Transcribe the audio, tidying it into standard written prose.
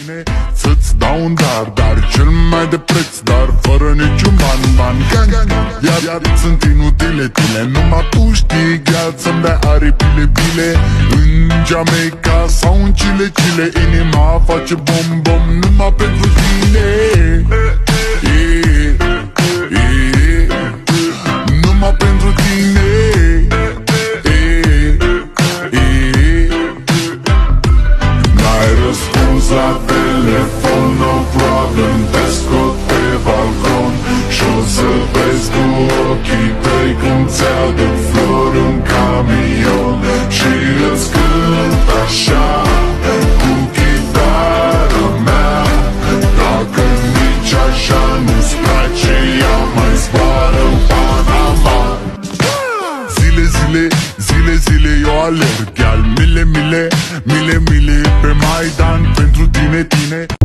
tine. Să-ți dau un dar cel mai de preț, dar fără niciun ban. Iar sunt inutile tine, numai tu știi, gheață să-mi dai aripile bile. În Jamaica sau în Chile, inima face bom numai pentru tine. Numai pentru tine. N-ai răspuns la telefon, no problem, te scot pe balcon și-o să vezi cu ochii tăi când ți-aduc flori în camion și îți cânt așa cu chitara mea. Dacă nici așa nu-ți place, ea mai zboară în Panama. Zile eu alerg, iar mile pe Maidan pentru tine.